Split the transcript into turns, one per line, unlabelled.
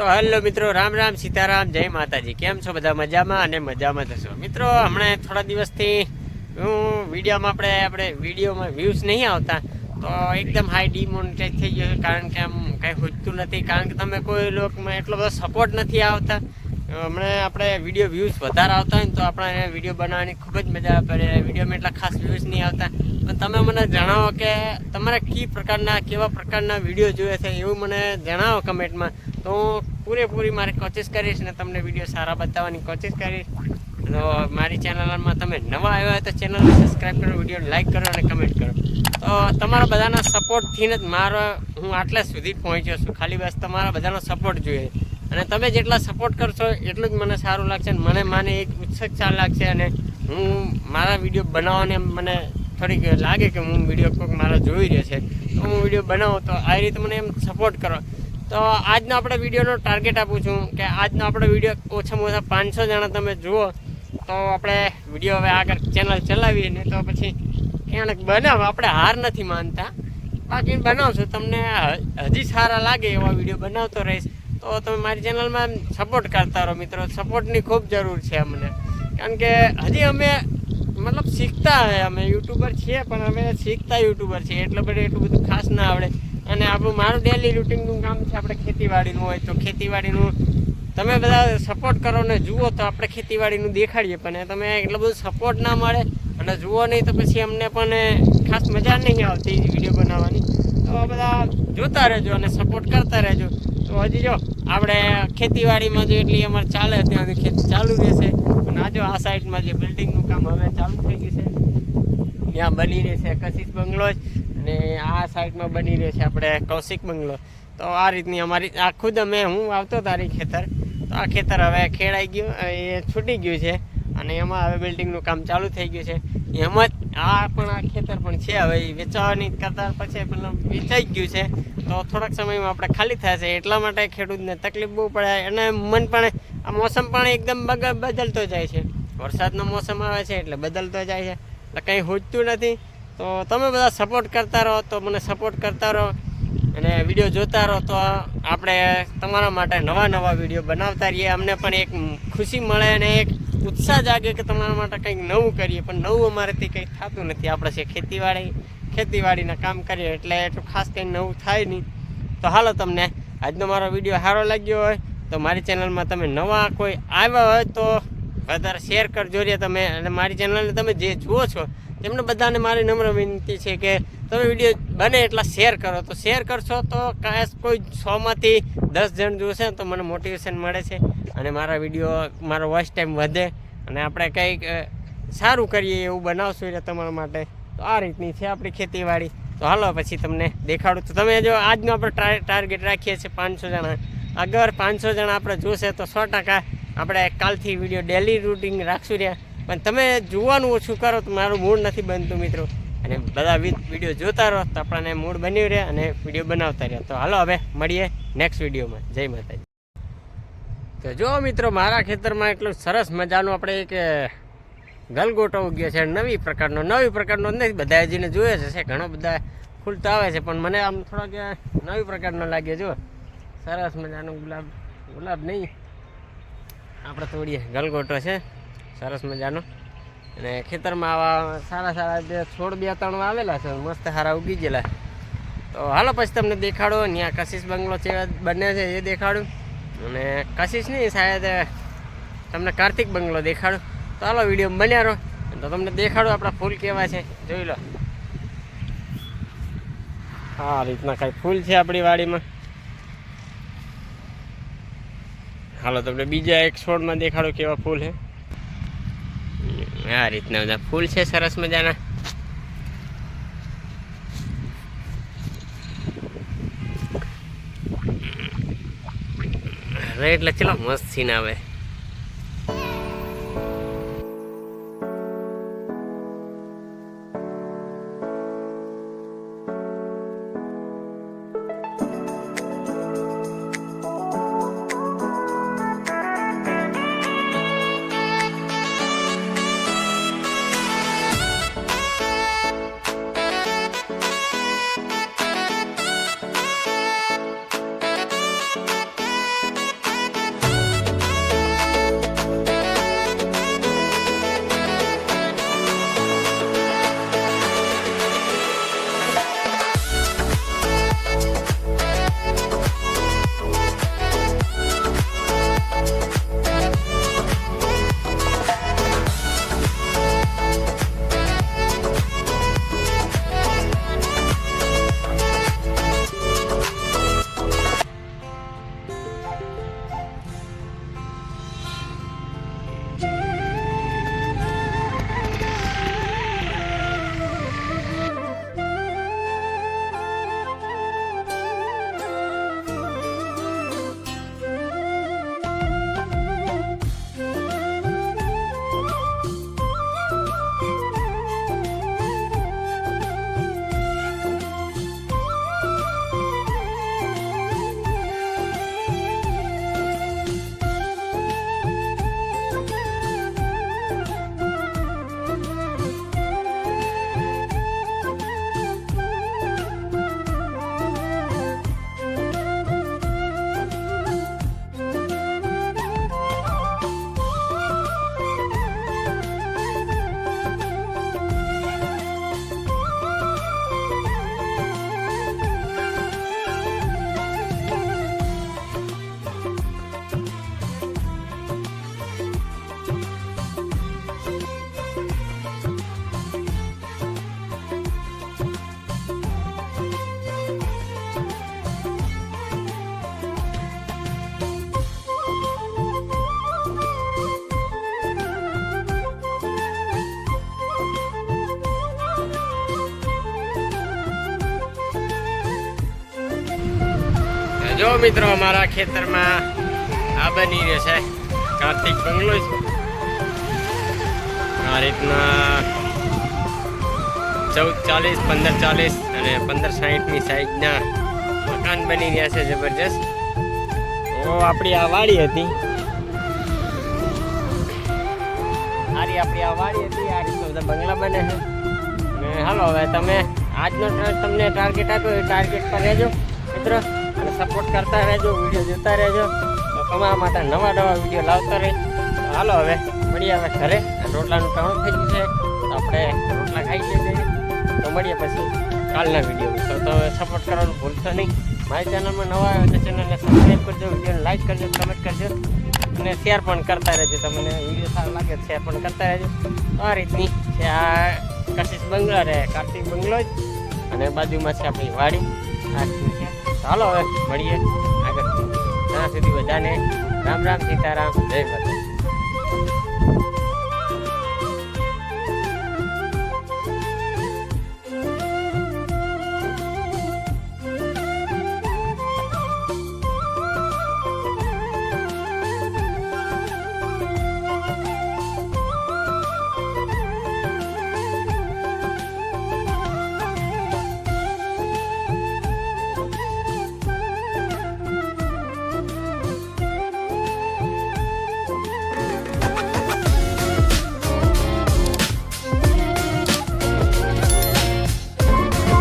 તો હેલો મિત્રો, રામ રામ સીતારામ, જય માતાજી। કેમ છો બધા? મજામાં અને મજામાં થશો મિત્રો। હમણાં થોડા દિવસથી હું વિડીયોમાં વિડીયોમાં વ્યૂઝ નહીં આવતા, તો એકદમ હાઈ ડિમોનેટાઇઝ થઈ ગયો છે। કારણ કે આમ કંઈ હોતું નથી, કારણ કે તમે કોઈ લોકોમાં એટલો બધો સપોર્ટ નથી આવતા। હમણાં આપણે વિડીયો વ્યૂઝ વધારે આવતા હોય ને તો આપણે વિડીયો બનાવવાની ખૂબ જ મજા પડે। વિડીયોમાં એટલા ખાસ વ્યૂઝ નહીં આવતા, પણ તમે મને જણાવો કે તમારે કેવા પ્રકારના વિડીયો જોઈએ છે એવું મને જણાવો કમેન્ટમાં। તો પૂરેપૂરી મારી કોશિશ કરીશ ને તમને વિડીયો સારા બતાવવાની કોશિશ કરીશ। તો મારી ચેનલમાં તમે નવા આવ્યા હોય તો ચેનલને સબસ્ક્રાઈબ કરો, વિડીયો લાઈક કરો અને કમેન્ટ કરો। તો તમારા બધાના સપોર્ટથી જ હું આટલા સુધી પહોંચ્યો છું। ખાલી બસ તમારા બધાનો સપોર્ટ જોઈએ, અને તમે જેટલા સપોર્ટ કરશો એટલું જ મને સારું લાગશે, અને મને એક ઉત્સુકતા લાગશે, અને હું મારા વિડીયો બનાવવાને મને થોડીક લાગે કે હું વિડીયો કોઈક મારા જોઈ રહ્યો છે તો હું વિડીયો બનાવું। તો આ રીતે મને એમ સપોર્ટ કરો। તો આજનો આપણે વિડીયોનો ટાર્ગેટ આપું છું કે આજનો આપણો વિડીયો ઓછામાં ઓછા 500 જણા તમે જુઓ તો આપણે વિડીયો હવે આગળ ચેનલ ચલાવીએ ને તો પછી ક્યાંક બનાવો। આપણે હાર નથી માનતા, બાકી બનાવશું। તમને હજી સારા લાગે એવા વિડીયો બનાવતો રહીશ। તો તમે મારી ચેનલમાં સપોર્ટ કરતા રહો મિત્રો। સપોર્ટની ખૂબ જરૂર છે અમને, કારણ કે હજી અમે મતલબ શીખતા હોય, અમે યુટ્યુબર છીએ પણ અમે શીખતા યુટ્યુબર છીએ, એટલું બધું ખાસ ના આવડે। અને મારું ડેલી રૂટીનનું કામ છે આપણે ખેતીવાડીનું હોય, તો ખેતીવાડીનું તમે બધા સપોર્ટ કરો ને જુઓ તો આપણે ખેતીવાડીનું દેખાડીએ, પણ તમે એટલો બધો સપોર્ટ ના મળે અને જુઓ નહીં તો પછી અમને પણ ખાસ મજા નહીં આવતી વિડીયો બનાવવાની। તો બધા જોતા રહેજો અને સપોર્ટ કરતા રહેજો। તો હજી જો આપણે ખેતીવાડીમાં જો એટલી અમારે ચાલે ત્યાં સુધી ખેતી ચાલુ રહેશે। અને આ જો આ સાઈડમાં જે બિલ્ડિંગનું કામ હવે ચાલુ થઈ ગયું છે, ત્યાં બની રહેશે કશિશ બંગલો જ, અને આ સાઈડમાં બની રહે છે આપણે કૌશિક બંગલો। તો આ રીતની અમારી આ ખુદ હું આવતો તારી ખેતર, તો આ ખેતર હવે ખેડાઈ ગયું, એ છૂટી ગયું છે, અને એમાં હવે બિલ્ડિંગનું કામ ચાલુ થઈ ગયું છે। એમાં જ આ ખેતર પણ છે, હવે એ વેચાવાની કરતા પછી પેલું વેચાઈ ગયું છે। તો થોડાક સમયમાં આપણે ખાલી થશે, એટલા માટે ખેડૂતને તકલીફ બહુ પડે, અને મન પણ આ મોસમ પણ એકદમ બદલતો જાય છે। વરસાદનો મોસમ આવે છે એટલે બદલતો જાય છે, એટલે કંઈ હોતું નથી। તો તમે બધા સપોર્ટ કરતા રહો, તો મને સપોર્ટ કરતા રહો અને વિડીયો જોતા રહો, તો આપણે તમારા માટે નવા વિડીયો બનાવતા રહીએ। અમને પણ એક ખુશી મળે અને એક ઉત્સાહ જાગે કે તમારા માટે કંઈક નવું કરીએ, પણ નવું અમારેથી કંઈ થતું નથી। આપણે છે ખેતીવાડીના કામ કરીએ એટલે એટલું ખાસ કંઈ નવું થાય નહીં। તો હાલો, તમને આજનો મારો વિડીયો સારો લાગ્યો હોય તો મારી ચેનલમાં તમે નવા કોઈ આવ્યા હોય તો વધારે શેર કરજો રે તમે, અને મારી ચેનલને તમે જે જુઓ છો તેમને બધાને મારી નમ્ર વિનંતી છે કે તમે વિડીયો બને એટલા શેર કરો। તો શેર કરશો તો કોઈ 100માંથી 10 જણ જોશે તો મને મોટિવેશન મળે છે, અને મારા વિડીયો મારો વોચ ટાઈમ વધે, અને આપણે કંઈક સારું કરીએ એવું બનાવશું એટલે તમારા માટે। તો આ રીતની છે આપણી ખેતીવાડી। તો હાલો પછી તમને દેખાડું। તો તમે જો આજનો આપણે ટાર્ગેટ રાખીએ છીએ 500 જણા, અગર 500 જણા આપણે જોશે તો 100% આપણે કાલથી વિડીયો ડેલી રૂટીન રાખશું રહ્યા। પણ તમે જોવાનું ઓછું કરો તો મારું મૂડ નથી બનતું મિત્રો, અને બધા વિડીયો જોતા રહો તો આપણને મૂડ બન્યું રહે અને વિડીયો બનાવતા રહે। તો હાલો હવે મળીએ નેક્સ્ટ વિડીયોમાં। જય માતાજી। તો જો મિત્રો, મારા ખેતરમાં એટલું સરસ મજાનું આપણે એક ગલગોટો ઉગ્યો છે, નવી પ્રકારનો નથી, બધા જેને જોયે છે ઘણો બધા ફૂલ તો આવે છે, પણ મને આમ થોડોક નવી પ્રકારનો લાગે। જો સરસ મજાનો ગુલાબ નહીં, આપણે તોડીએ ગલગોટો છે સરસ મજાનો, અને ખેતરમાં આવા સારા છોડ 2-3 આવેલા છે, મસ્ત સારા ઉગી ગયેલા। તો હાલો પછી તમને દેખાડો, ત્યાં કશિશ બંગલો છે બને છે એ દેખાડું, અને કશિશ નહીં શાયદ તમને કાર્તિક બંગલો દેખાડું। તો હાલો વિડીયો બન્યા રહો, તો તમને દેખાડો આપણા ફૂલ કેવા છે, જોઈ લો। આ રીતના કાંઈ ફૂલ છે આપણી વાડીમાં। હાલો તમને બીજા એક છોડમાં દેખાડો કેવા ફૂલ છે। આ રીતના બધા ફૂલ છે સરસ મજાના। એટલે ચલો મસ્ત સીન આવે। જો મિત્રો અમારા ખેતરમાં આ બની રહ્યો છે કાર્તિક બંગલો છે. આ રીતના 1440, 1540 અને 1560ની સાઈઝના મકાન બની રહ્યા છે જબરજસ્ત. તો આપણી આ વાડી હતી, આપણી આ વાડી હતી. આ રીતના બધા બંગલા બને છે. અને હાલો હવે તમે આજનો તમને ટાર્ગેટ આપ્યો એ ટાર્ગેટ પર રહેજો મિત્રો, અને સપોર્ટ કરતા રહેજો, વિડીયો જોતા રહેજો. તો તમારા માટે નવા વિડીયો લાવતા રહી. હાલો હવે મળીએ હવે ઘરે. રોટલાનું ટાણું થઈ ગયું છે, તો આપણે રોટલા ખાઈ લઈએ. તો મળીએ પછી કાલના વિડીયો. તો સપોર્ટ કરવાનું ભૂલશો નહીં. મારી ચેનલમાં નવા આવે તો ચેનલને સબસ્ક્રાઈબ કરજો, વિડીયોને લાઈક કરજો, કમેન્ટ કરજો અને શેર પણ કરતા રહેજો. તમને વિડીયો સારો લાગે શેર પણ કરતા રહેજો. આ રીતની છે આ કશિશ બંગલા રે કાર્તિક બંગલો જ, અને બાજુમાં છે આપણી વાડી. આ રીતની છે. ચાલો હવે મળીએ આગળ. ત્યાં સુધી બધાને રામ રામ, સીતારામ, જય માતા.